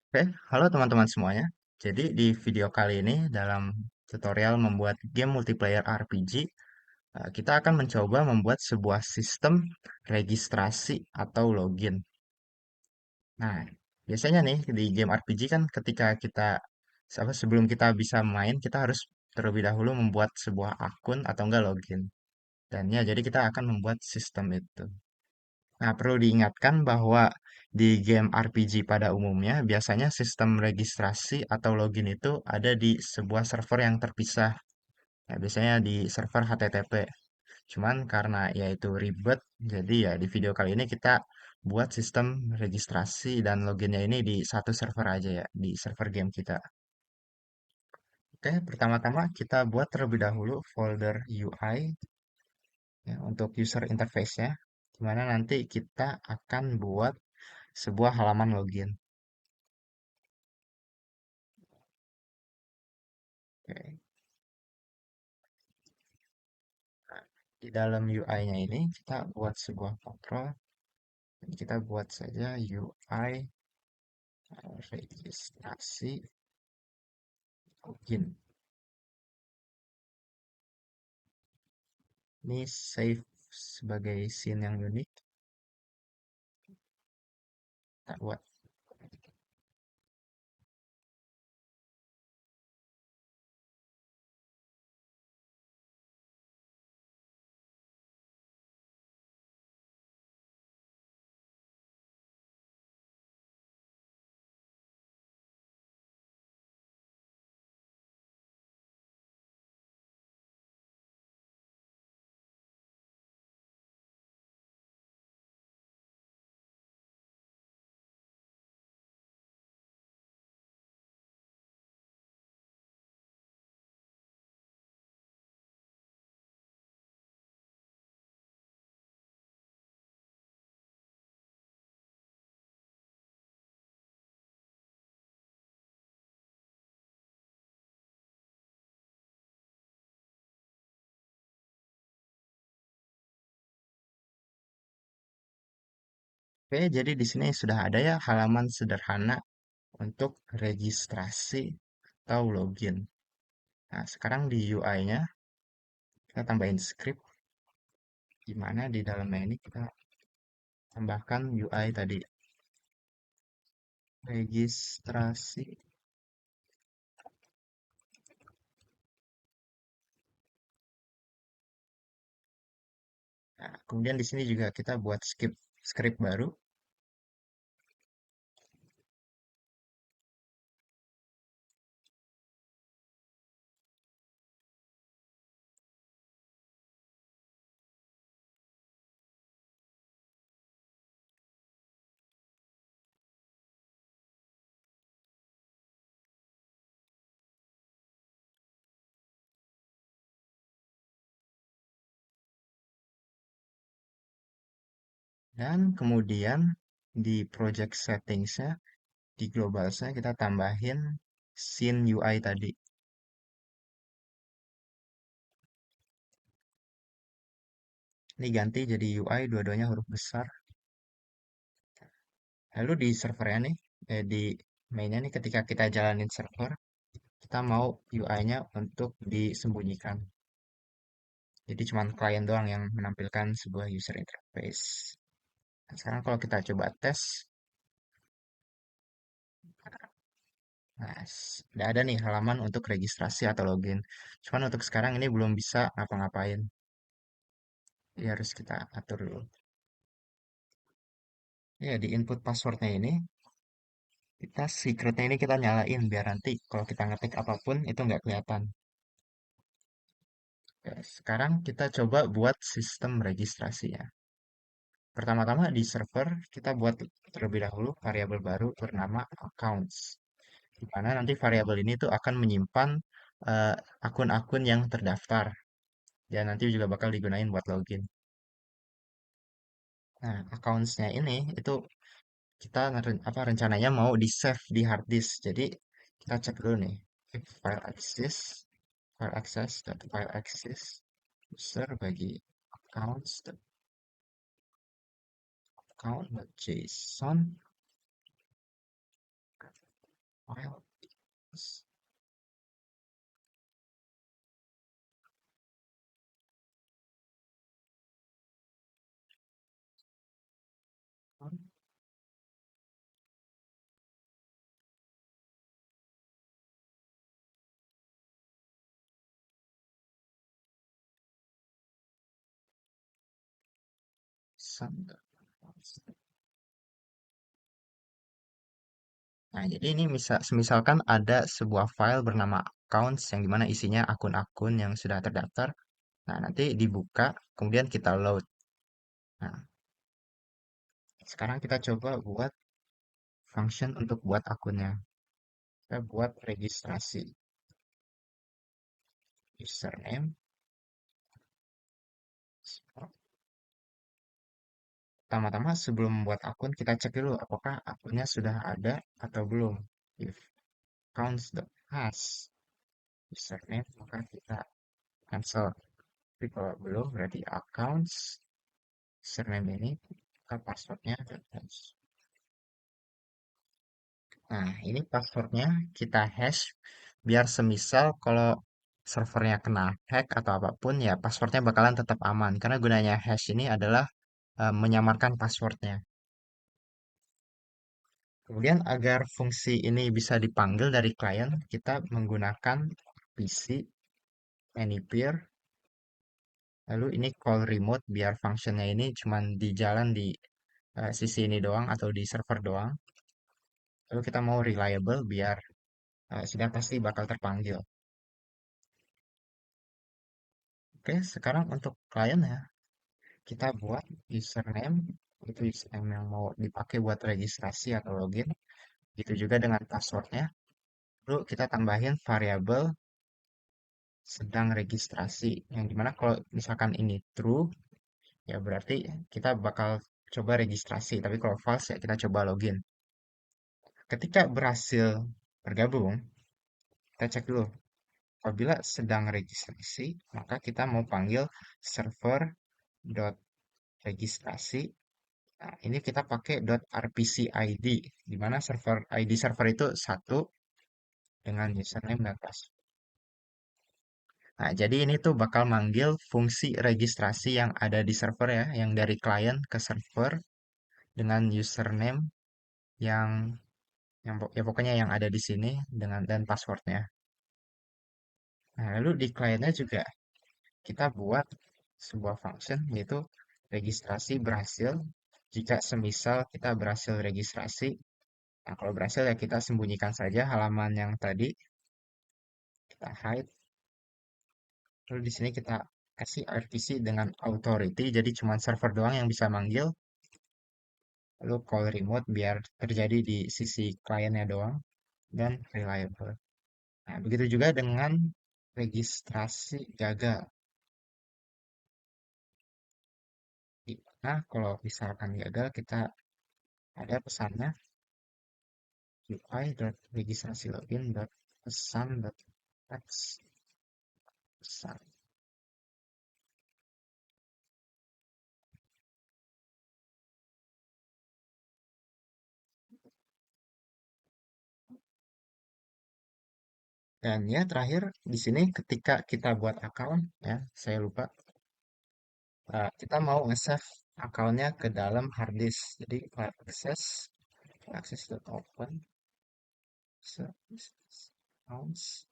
Oke, halo teman-teman semuanya. Jadi di video kali ini dalam tutorial membuat game multiplayer RPG, kita akan mencoba membuat sebuah sistem registrasi atau login. Nah, biasanya nih di game RPG kan ketika kita sebelum kita bisa main, kita harus terlebih dahulu membuat sebuah akun atau enggak login. Dan ya, jadi kita akan membuat sistem itu. Nah, perlu diingatkan bahwa di game RPG pada umumnya, biasanya sistem registrasi atau login itu ada di sebuah server yang terpisah. Ya, biasanya di server HTTP. Cuman karena yaitu ribet, jadi ya di video kali ini kita buat sistem registrasi dan loginnya ini di satu server aja ya, di server game kita. Oke, pertama-tama kita buat terlebih dahulu folder UI ya, untuk user interface-nya, di mana nanti kita akan buat sebuah halaman login. Oke. Nah, di dalam UI-nya ini kita buat sebuah kontrol dan kita buat saja UI registrasi login. Ini save sebagai scene yang unik. Kita buat. Oke, jadi di sini sudah ada ya halaman sederhana untuk registrasi atau login. Nah, sekarang di UI-nya kita tambahin script di mana di dalamnya ini kita tambahkan UI tadi registrasi. Nah, kemudian di sini juga kita buat script baru dan kemudian di project settings-nya di globalsnya kita tambahin scene UI tadi. Ini ganti jadi UI dua-duanya huruf besar. Lalu di servernya nih, di mainnya nih ketika kita jalanin server, kita mau UI-nya untuk disembunyikan. Jadi cuma klien doang yang menampilkan sebuah user interface. Nah, sekarang kalau kita coba tes, nah, udah ada nih halaman untuk registrasi atau login. Cuman untuk sekarang ini belum bisa ngapa-ngapain. Jadi harus kita atur dulu. Ya, di input passwordnya ini, kita secretnya ini kita nyalain biar nanti kalau kita ngetik apapun itu nggak kelihatan. Ya, sekarang kita coba buat sistem registrasinya. Pertama-tama di server kita buat terlebih dahulu variabel baru bernama accounts. Di mana nanti variabel ini tuh akan menyimpan eh, akun-akun yang terdaftar. Dan nanti juga bakal digunain buat login. Nah, accounts-nya ini itu kita rencananya mau di save di hard disk. Jadi kita cek dulu nih. If file access dot file access user bagi accounts dot account.json file Nah, jadi ini misalkan ada sebuah file bernama accounts yang dimana isinya akun-akun yang sudah terdaftar. Nah, nanti dibuka, kemudian kita load. Nah, sekarang kita coba buat function untuk buat akunnya. Kita buat registrasi username. Pertama-tama sebelum membuat akun, kita cek dulu apakah akunnya sudah ada atau belum. If accounts.has username, maka kita cancel. Tapi kalau belum, berarti accounts username ini, maka passwordnya terus. Nah, ini passwordnya kita hash biar semisal kalau servernya kena hack atau apapun ya passwordnya bakalan tetap aman karena gunanya hash ini adalah menyamarkan passwordnya. Kemudian agar fungsi ini bisa dipanggil dari klien, kita menggunakan PC anypeer. Lalu ini call remote biar functionnya ini cuma di jalan di sisi ini doang atau di server doang. Lalu kita mau reliable biar sudah pasti bakal terpanggil. Oke, sekarang untuk klien ya, kita buat username, itu username yang mau dipakai buat registrasi atau login. Itu juga dengan passwordnya. Lalu kita tambahin variabel sedang registrasi, yang dimana kalau misalkan ini true, ya berarti kita bakal coba registrasi. Tapi kalau false ya kita coba login. Ketika berhasil bergabung, kita cek dulu. Apabila sedang registrasi, maka kita mau panggil server.registrasi. Nah, ini kita pakai .rpc_id, di mana ID server itu satu dengan username dan password. Nah, jadi ini tuh bakal manggil fungsi registrasi yang ada di server ya, yang dari klien ke server dengan username yang ya pokoknya yang ada di sini dengan dan passwordnya. Nah, lalu di kliennya juga kita buat sebuah function yaitu registrasi berhasil. Jika semisal kita berhasil registrasi, nah kalau berhasil ya kita sembunyikan saja halaman yang tadi, kita hide. Lalu di sini kita kasih RPC dengan authority, jadi cuma server doang yang bisa manggil. Lalu call remote biar terjadi di sisi kliennya doang dan reliable. Nah, begitu juga dengan registrasi gagal. Nah, kalau misalkan gagal, kita ada pesannya ui.registrasi_login.pesan.text pesan. Dan ya terakhir di sini ketika kita buat account ya, saya lupa kita mau nge-save akunnya ke dalam hard disk. Jadi access.open service accounts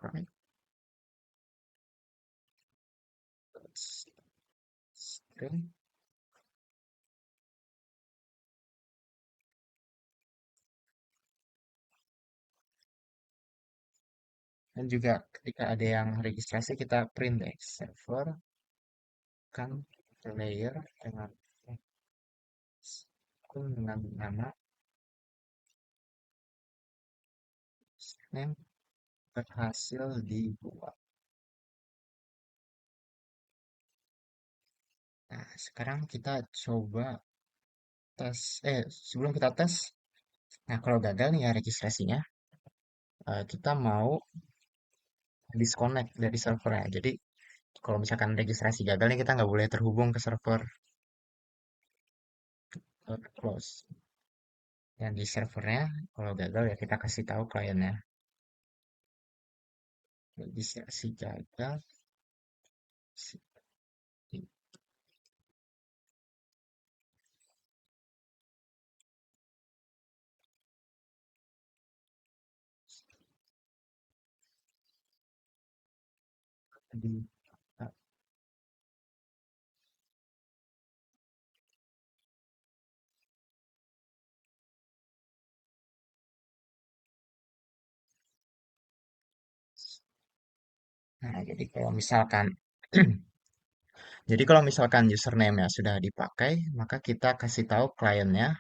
right string. Dan juga ketika ada yang registrasi kita print deh server kan layer dengan dengan nama name berhasil dibuat. Nah, sekarang kita coba tes, sebelum kita tes, nah kalau gagal nih ya registrasinya, kita mau disconnect dari servernya. Jadi kalau misalkan registrasi gagal nih kita nggak boleh terhubung ke server close. Dan di servernya, kalau gagal ya kita kasih tahu kliennya. Registrasi gagal. Di, nah, jadi kalau misalkan kalau misalkan username-nya sudah dipakai, maka kita kasih tahu kliennya,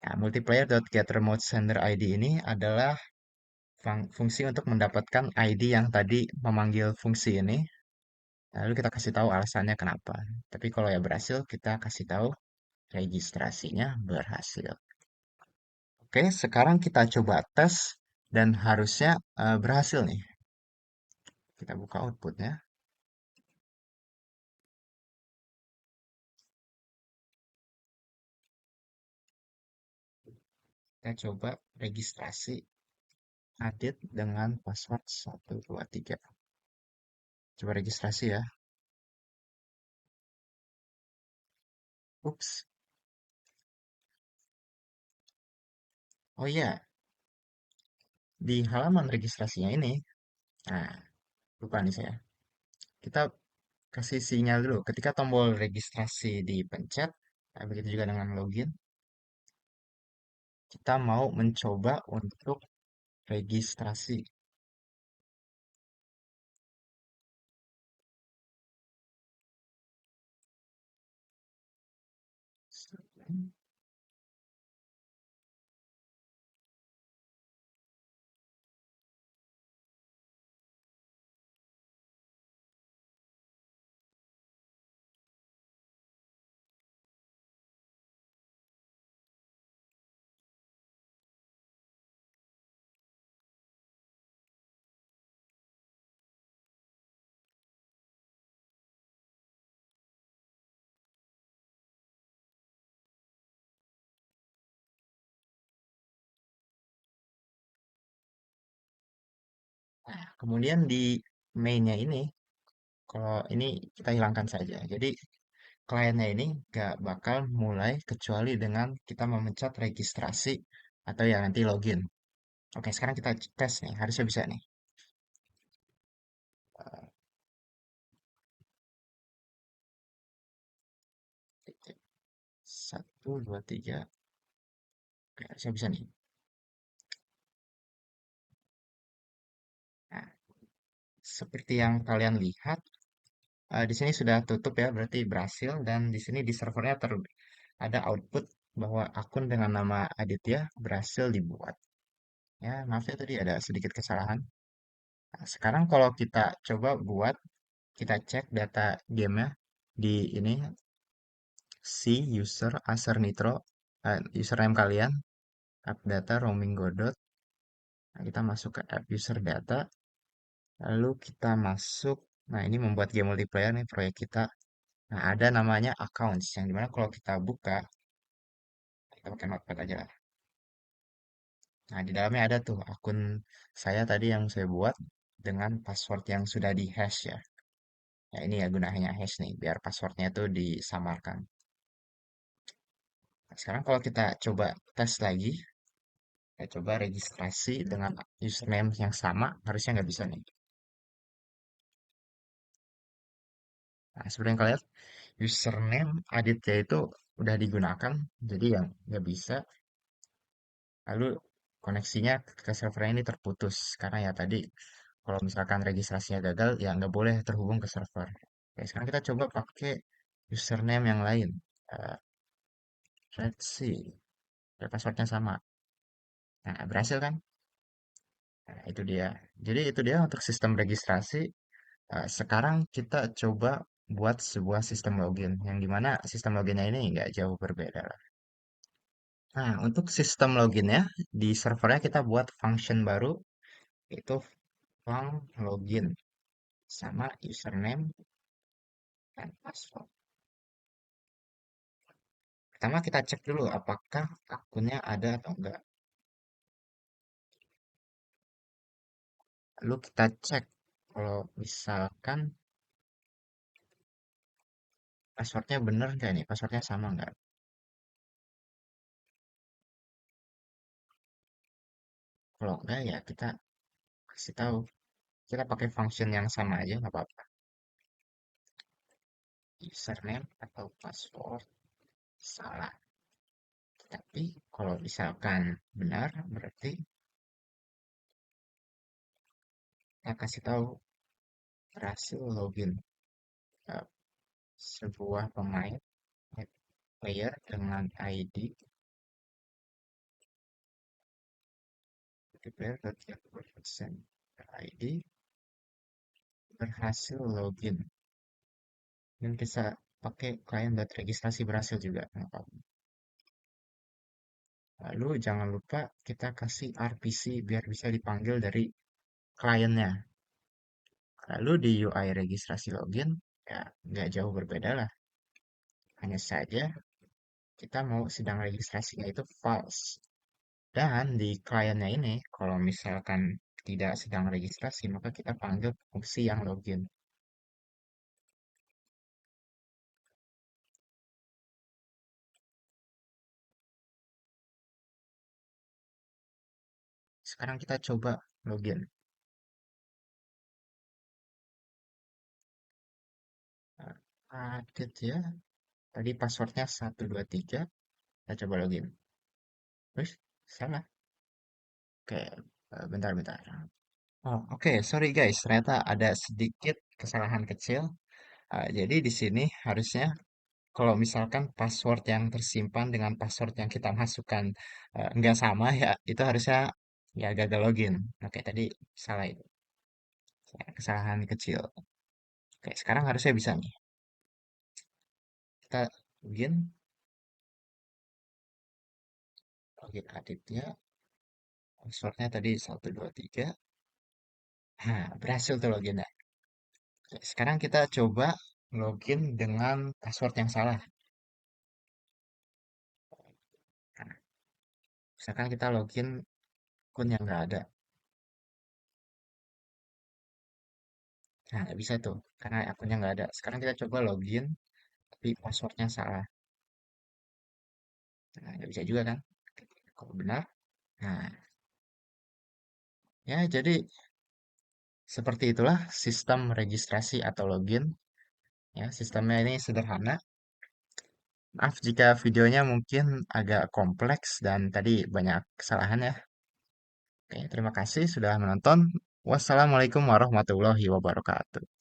ya, multiplayer.getRemoteSender ID ini adalah fungsi untuk mendapatkan ID yang tadi memanggil fungsi ini. Lalu kita kasih tahu alasannya kenapa. Tapi kalau ya berhasil, kita kasih tahu registrasinya berhasil. Oke, sekarang kita coba tes dan harusnya berhasil nih. Kita buka outputnya. Kita coba registrasi Adit dengan password 123. Coba registrasi ya. Ups. Oh iya, di halaman registrasinya ini, nah, lupa nih saya. Kita kasih sinyal dulu. Ketika tombol registrasi dipencet, nah, begitu juga dengan login, kita mau mencoba untuk registrasi. Nah, kemudian di mainnya ini, kalau ini kita hilangkan saja. Jadi kliennya ini nggak bakal mulai kecuali dengan kita memencet registrasi atau ya nanti login. Oke, sekarang kita tes nih, harusnya bisa nih. Satu, dua, tiga. Oke, harusnya bisa nih. Nah, seperti yang kalian lihat, di sini sudah tutup ya, berarti berhasil. Dan di sini di servernya ada output bahwa akun dengan nama Aditya berhasil dibuat. Ya, maaf ya tadi ada sedikit kesalahan. Nah, sekarang kalau kita coba buat, kita cek data gamenya di ini, si user Acer Nitro, username kalian, app data roaming godot. Nah, kita masuk ke app user data, lalu kita masuk, nah ini membuat game multiplayer nih proyek kita. Nah, ada namanya accounts, yang dimana kalau kita buka, kita pakai notepad aja lah. Nah, di dalamnya ada tuh akun saya tadi yang saya buat dengan password yang sudah di hash ya. Ya ini ya gunanya hash nih, biar passwordnya tuh disamarkan. Nah, sekarang kalau kita coba tes lagi, kita coba registrasi dengan username yang sama, harusnya nggak bisa nih. Nah, seperti yang kalian lihat, username Aditya itu udah digunakan, jadi yang nggak bisa. Lalu koneksinya ke server ini terputus, karena ya tadi kalau misalkan registrasinya gagal, ya nggak boleh terhubung ke server. Oke, sekarang kita coba pakai username yang lain. Eh, let's see, ya, passwordnya sama. Nah, berhasil kan? Nah, itu dia. Jadi itu dia untuk sistem registrasi. Sekarang kita coba buat sebuah sistem login, yang dimana sistem loginnya ini nggak jauh berbeda lah. Nah, untuk sistem loginnya, di servernya kita buat function baru, yaitu func login, sama username dan password. Pertama kita cek dulu apakah akunnya ada atau enggak. Lalu kita cek kalau misalkan passwordnya bener nggak nih, passwordnya sama nggak. Kalau enggak ya kita kasih tahu, kita pakai function yang sama aja nggak apa-apa. Username atau password salah. Tapi kalau misalkan benar, berarti kita kasih tahu berhasil login ke sebuah pemain player dengan ID player.get ID berhasil login. Dan bisa pakai client.registrasi berhasil juga. Nggak apa-apa. Lalu jangan lupa kita kasih RPC biar bisa dipanggil dari kliennya. Lalu di UI registrasi login, ya nggak jauh berbeda lah. Hanya saja kita mau sedang registrasinya itu false. Dan di kliennya ini, kalau misalkan tidak sedang registrasi, maka kita panggil fungsi yang login. Sekarang kita coba login. Update ya. Tadi passwordnya 123. Kita coba login. Terus, salah. Oke, bentar-bentar. Oh, oke. Sorry guys. Ternyata ada sedikit kesalahan kecil. Jadi di sini harusnya kalau misalkan password yang tersimpan dengan password yang kita masukkan nggak sama ya, itu harusnya ya gagal login. Oke, tadi salah itu. Kesalahan kecil. Oke, sekarang harusnya bisa nih. Kita login, login Aditya. Passwordnya tadi 123. Nah, berhasil tuh loginnya. Oke, sekarang kita coba login dengan password yang salah. Nah, misalkan kita login akun yang nggak ada. Nah, nggak bisa tuh, karena akunnya nggak ada. Sekarang kita coba login, tapi passwordnya salah. Nah, nggak bisa juga kan? Kalau benar, nah, ya jadi seperti itulah sistem registrasi atau login. Ya, sistemnya ini sederhana. Maaf jika videonya mungkin agak kompleks dan tadi banyak kesalahan ya. Oke, terima kasih sudah menonton. Wassalamualaikum warahmatullahi wabarakatuh.